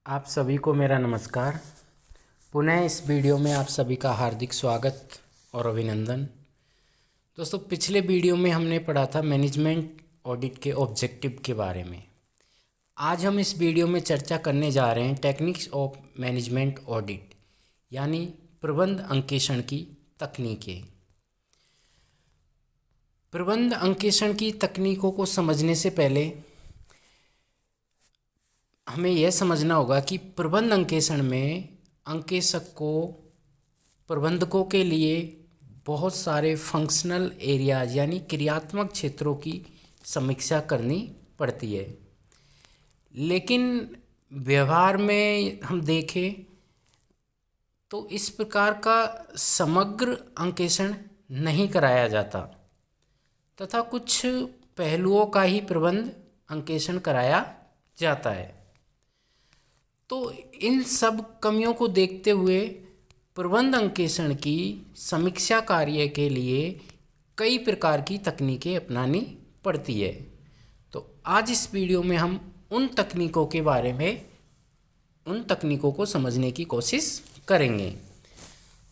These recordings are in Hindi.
आप सभी को मेरा नमस्कार। पुनः इस वीडियो में आप सभी का हार्दिक स्वागत और अभिनंदन। दोस्तों, पिछले वीडियो में हमने पढ़ा था मैनेजमेंट ऑडिट के ऑब्जेक्टिव के बारे में। आज हम इस वीडियो में चर्चा करने जा रहे हैं टेक्निक्स ऑफ मैनेजमेंट ऑडिट, यानी प्रबंध अंकेषण की तकनीकें। प्रबंध अंकेषण की तकनीकों को समझने से पहले हमें यह समझना होगा कि प्रबंध अंकेषण में अंकेशक को प्रबंधकों के लिए बहुत सारे फंक्शनल एरियाज यानी क्रियात्मक क्षेत्रों की समीक्षा करनी पड़ती है। लेकिन व्यवहार में हम देखें तो इस प्रकार का समग्र अंकेषण नहीं कराया जाता तथा कुछ पहलुओं का ही प्रबंध अंकेषण कराया जाता है। तो इन सब कमियों को देखते हुए प्रबंध अंकेषण की समीक्षा कार्य के लिए कई प्रकार की तकनीकें अपनानी पड़ती है। तो आज इस वीडियो में हम उन तकनीकों के बारे में, उन तकनीकों को समझने की कोशिश करेंगे।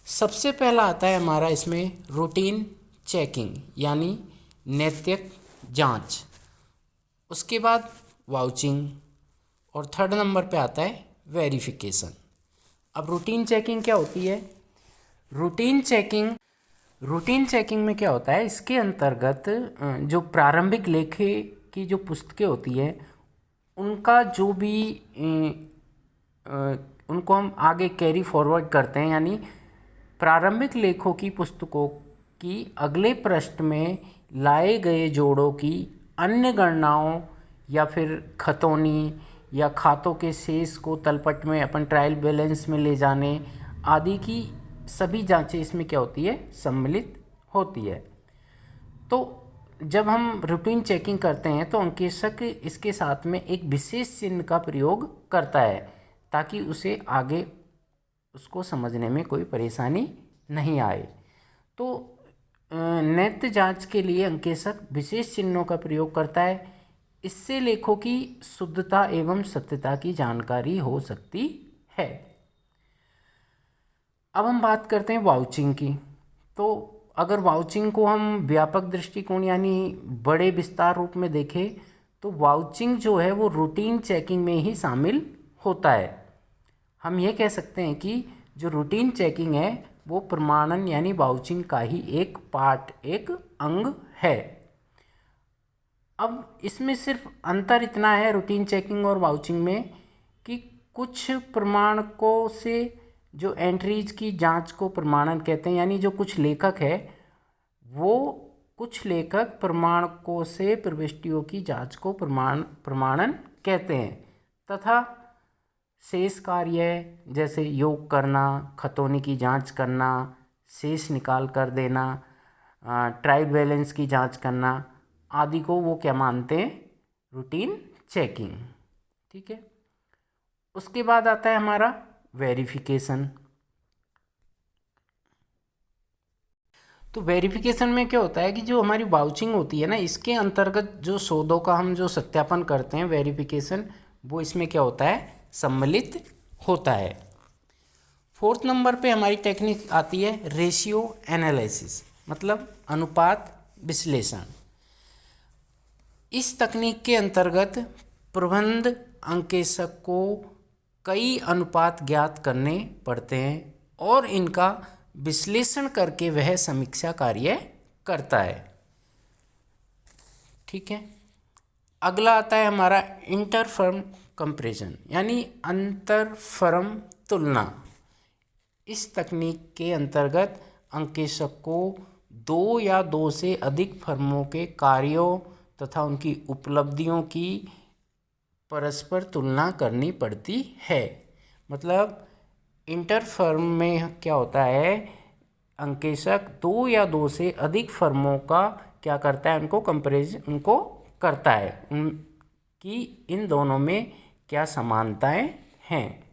सबसे पहला आता है हमारा इसमें रूटीन चेकिंग यानी नैतिक जांच, उसके बाद वाउचिंग और थर्ड नंबर पे आता है वेरिफिकेशन। अब रूटीन चेकिंग क्या होती है? रूटीन चेकिंग में क्या होता है, इसके अंतर्गत जो प्रारंभिक लेखे की जो पुस्तकें होती है उनका जो भी उनको हम आगे कैरी फॉरवर्ड करते हैं, यानी प्रारंभिक लेखों की पुस्तकों की अगले पृष्ठ में लाए गए जोड़ों की अन्य गणनाओं या फिर खतौनी या खातों के शेष को तलपट में अपन ट्रायल बैलेंस में ले जाने आदि की सभी जांचें इसमें क्या होती है, सम्मिलित होती है। तो जब हम रूटीन चेकिंग करते हैं तो अंकेशक इसके साथ में एक विशेष चिन्ह का प्रयोग करता है ताकि उसे आगे उसको समझने में कोई परेशानी नहीं आए। तो नैतिक जांच के लिए अंकेशक विशेष चिन्हों का प्रयोग करता है। इससे लेखों की शुद्धता एवं सत्यता की जानकारी हो सकती है। अब हम बात करते हैं वाउचिंग की। तो अगर वाउचिंग को हम व्यापक दृष्टिकोण यानी बड़े विस्तार रूप में देखें तो वाउचिंग जो है वो रूटीन चेकिंग में ही शामिल होता है। हम ये कह सकते हैं कि जो रूटीन चेकिंग है वो प्रमाणन यानी वाउचिंग का ही एक पार्ट, एक अंग है। अब इसमें सिर्फ अंतर इतना है रूटीन चेकिंग और वाउचिंग में कि कुछ प्रमाणकों से जो एंट्रीज की जांच को प्रमाणन कहते हैं, यानी जो कुछ लेखक है वो कुछ लेखक प्रमाणकों से प्रविष्टियों की जांच को प्रमाणन कहते हैं तथा शेष कार्य जैसे योग करना, खतौनी की जांच करना, शेष निकाल कर देना, ट्रायल बैलेंस की जांच करना आदि को वो क्या मानते हैं, रूटीन चेकिंग। ठीक है। उसके बाद आता है हमारा वेरिफिकेशन। तो वेरिफिकेशन में क्या होता है कि जो हमारी वाउचिंग होती है ना, इसके अंतर्गत जो सौदों का हम जो सत्यापन करते हैं वेरिफिकेशन, वो इसमें क्या होता है, सम्मिलित होता है। फोर्थ नंबर पे हमारी टेक्निक आती है रेशियो एनालिसिस, मतलब अनुपात विश्लेषण। इस तकनीक के अंतर्गत प्रबंध अंकेशक को कई अनुपात ज्ञात करने पड़ते हैं और इनका विश्लेषण करके वह समीक्षा कार्य करता है। ठीक है। अगला आता है हमारा इंटर फर्म कंपैरिजन यानी अंतर फर्म तुलना। इस तकनीक के अंतर्गत अंकेशक को दो या दो से अधिक फर्मों के कार्यों तथा उनकी उपलब्धियों की परस्पर तुलना करनी पड़ती है। मतलब इंटर फर्म में क्या होता है, अंकेशक दो या दो से अधिक फर्मों का क्या करता है, उनको कंपैरिजन उनको करता है कि इन दोनों में क्या समानताएं हैं।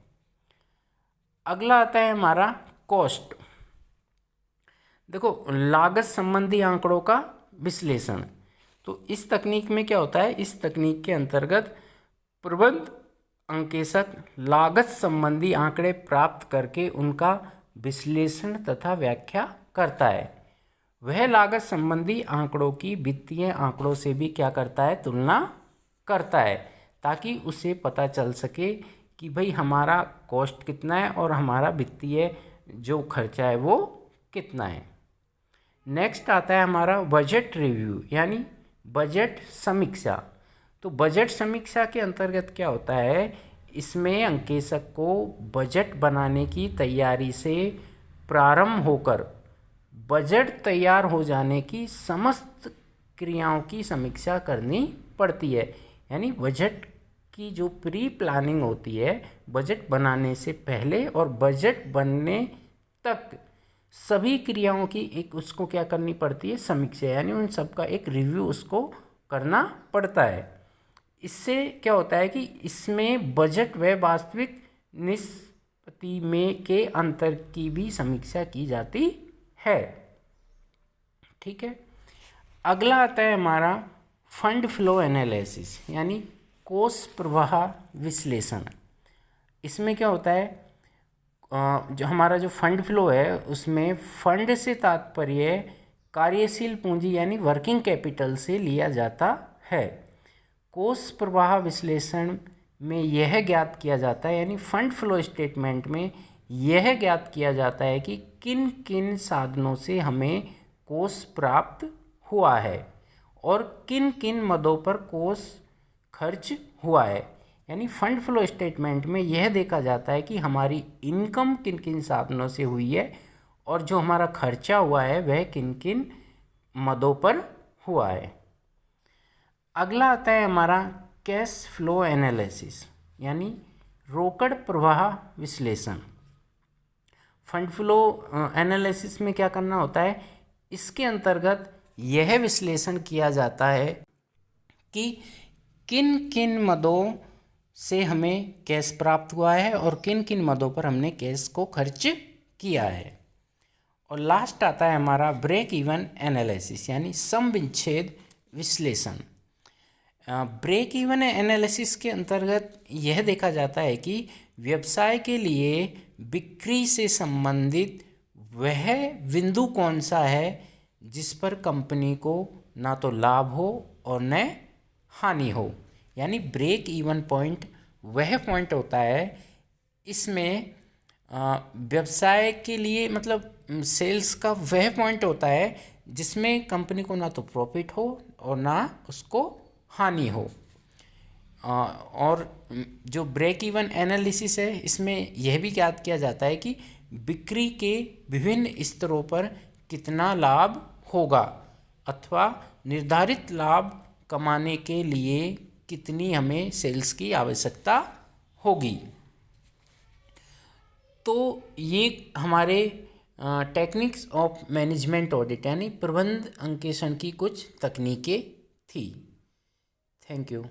अगला आता है हमारा कॉस्ट। देखो, लागत संबंधी आंकड़ों का विश्लेषण। तो इस तकनीक में क्या होता है, इस तकनीक के अंतर्गत प्रबंध अंकेशक लागत संबंधी आंकड़े प्राप्त करके उनका विश्लेषण तथा व्याख्या करता है। वह लागत संबंधी आंकड़ों की वित्तीय आंकड़ों से भी क्या करता है, तुलना करता है, ताकि उसे पता चल सके कि भाई हमारा कॉस्ट कितना है और हमारा वित्तीय जो खर्चा है वो कितना है। नेक्स्ट आता है हमारा बजट रिव्यू यानी बजट समीक्षा। तो बजट समीक्षा के अंतर्गत क्या होता है, इसमें अंकेशक को बजट बनाने की तैयारी से प्रारंभ होकर बजट तैयार हो जाने की समस्त क्रियाओं की समीक्षा करनी पड़ती है। यानी बजट की जो प्री प्लानिंग होती है बजट बनाने से पहले और बजट बनने तक सभी क्रियाओं की एक उसको क्या करनी पड़ती है, समीक्षा, यानी उन सब का एक रिव्यू उसको करना पड़ता है। इससे क्या होता है कि इसमें बजट व वास्तविक निष्पत्ति में के अंतर की भी समीक्षा की जाती है। ठीक है, अगला आता है हमारा फंड फ्लो एनालिसिस यानी कोष प्रवाह विश्लेषण। इसमें क्या होता है, जो हमारा जो फंड फ्लो है उसमें फंड से तात्पर्य कार्यशील पूंजी यानी वर्किंग कैपिटल से लिया जाता है। कोष प्रवाह विश्लेषण में यह ज्ञात किया जाता है, यानी फंड फ्लो स्टेटमेंट में यह ज्ञात किया जाता है कि किन किन साधनों से हमें कोष प्राप्त हुआ है और किन किन मदों पर कोष खर्च हुआ है। यानी फंड फ्लो स्टेटमेंट में यह देखा जाता है कि हमारी इनकम किन किन साधनों से हुई है और जो हमारा खर्चा हुआ है वह किन किन मदों पर हुआ है। अगला आता है हमारा कैश फ्लो एनालिसिस यानी रोकड़ प्रवाह विश्लेषण। फंड फ्लो एनालिसिस में क्या करना होता है, इसके अंतर्गत यह विश्लेषण किया जाता है कि किन किन मदों से हमें कैश प्राप्त हुआ है और किन किन मदों पर हमने कैश को खर्च किया है। और लास्ट आता है हमारा ब्रेक इवन एनालिसिस यानी सम विच्छेद विश्लेषण। ब्रेक इवन एनालिसिस के अंतर्गत यह देखा जाता है कि व्यवसाय के लिए बिक्री से संबंधित वह बिंदु कौन सा है जिस पर कंपनी को ना तो लाभ हो और न हानि हो। यानी ब्रेक इवन पॉइंट वह पॉइंट होता है, इसमें व्यवसाय के लिए मतलब सेल्स का वह पॉइंट होता है जिसमें कंपनी को ना तो प्रॉफिट हो और ना उसको हानि हो। और जो ब्रेक इवन एनालिसिस है इसमें यह भी ज्ञात किया जाता है कि बिक्री के विभिन्न स्तरों पर कितना लाभ होगा अथवा निर्धारित लाभ कमाने के लिए कितनी हमें सेल्स की आवश्यकता होगी। तो ये हमारे टेक्निक्स ऑफ मैनेजमेंट ऑडिट यानी प्रबंध अंकेक्षण की कुछ तकनीकें थी। Thank you.